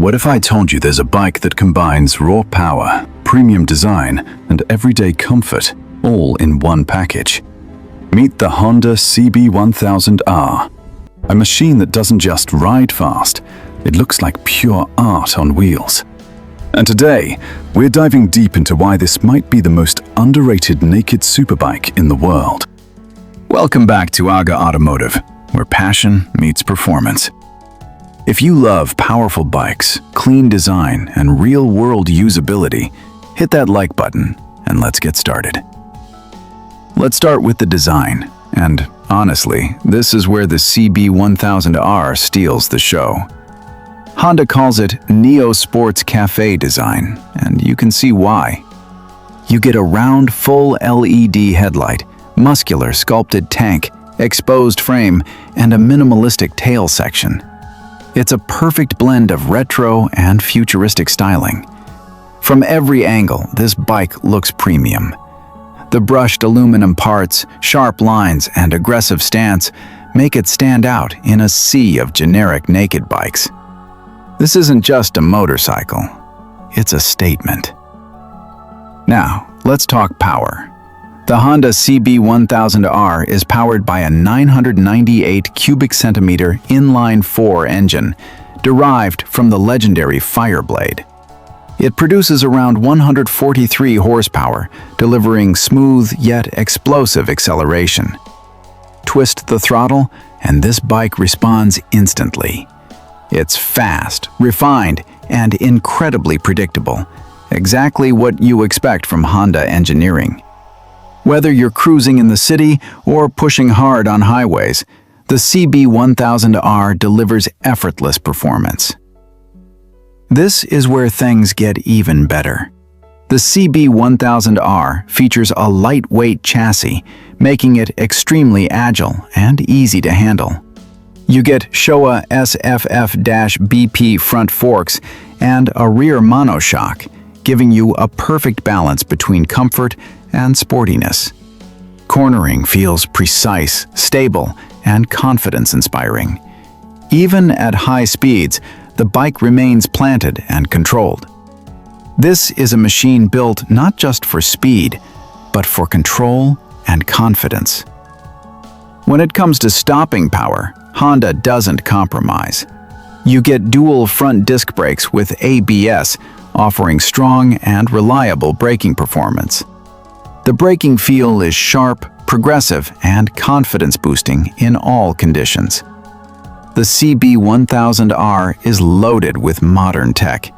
What if I told you there's a bike that combines raw power, premium design, and everyday comfort, all in one package? Meet the Honda CB1000R, a machine that doesn't just ride fast, it looks like pure art on wheels. And today, we're diving deep into why this might be the most underrated naked superbike in the world. Welcome back to Agha Automotive, where passion meets performance. If you love powerful bikes, clean design, and real-world usability, hit that like button and let's get started. Let's start with the design, and honestly, this is where the CB1000R steals the show. Honda calls it Neo Sports Café design, and you can see why. You get a round, full LED headlight, muscular sculpted tank, exposed frame, and a minimalistic tail section. It's a perfect blend of retro and futuristic styling. From every angle, this bike looks premium. The brushed aluminum parts, sharp lines, and aggressive stance make it stand out in a sea of generic naked bikes. This isn't just a motorcycle, it's a statement. Now, let's talk power. The Honda CB1000R is powered by a 998 cubic centimeter inline-four engine, derived from the legendary Fireblade. It produces around 143 horsepower, delivering smooth yet explosive acceleration. Twist the throttle, and this bike responds instantly. It's fast, refined, and incredibly predictable, exactly what you expect from Honda engineering. Whether you're cruising in the city or pushing hard on highways, the CB1000R delivers effortless performance. This is where things get even better. The CB1000R features a lightweight chassis, making it extremely agile and easy to handle. You get Showa SFF-BP front forks and a rear monoshock, giving you a perfect balance between comfort and sportiness. Cornering feels precise, stable, and confidence-inspiring. Even at high speeds, the bike remains planted and controlled. This is a machine built not just for speed, but for control and confidence. When it comes to stopping power, Honda doesn't compromise. You get dual front disc brakes with ABS, offering strong and reliable braking performance. The braking feel is sharp, progressive, and confidence-boosting in all conditions. The CB1000R is loaded with modern tech.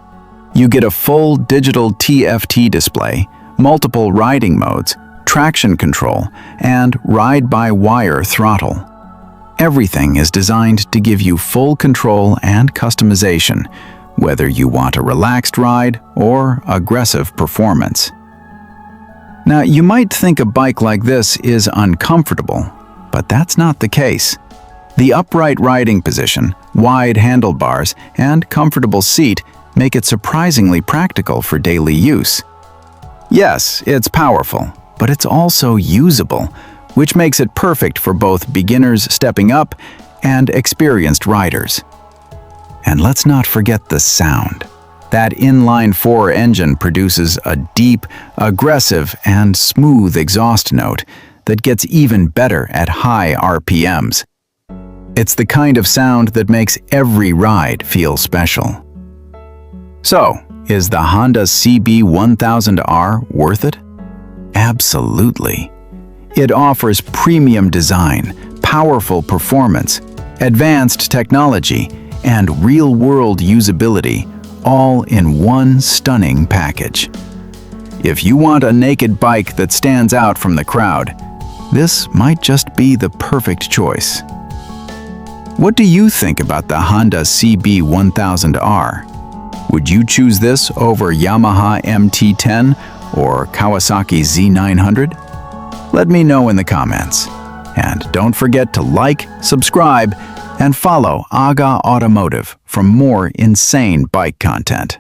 You get a full digital TFT display, multiple riding modes, traction control, and ride-by-wire throttle. Everything is designed to give you full control and customization, whether you want a relaxed ride or aggressive performance. Now, you might think a bike like this is uncomfortable, but that's not the case. The upright riding position, wide handlebars, and comfortable seat make it surprisingly practical for daily use. Yes, it's powerful, but it's also usable, which makes it perfect for both beginners stepping up and experienced riders. And let's not forget the sound. That inline-four engine produces a deep, aggressive, and smooth exhaust note that gets even better at high RPMs. It's the kind of sound that makes every ride feel special. So, is the Honda CB1000R worth it? Absolutely. It offers premium design, powerful performance, advanced technology, and real-world usability, all in one stunning package. If you want a naked bike that stands out from the crowd, this might just be the perfect choice. What do you think about the Honda CB1000R? Would you choose this over Yamaha MT-10 or Kawasaki Z900? Let me know in the comments. And don't forget to like, subscribe, and follow Agha Automotive for more insane bike content.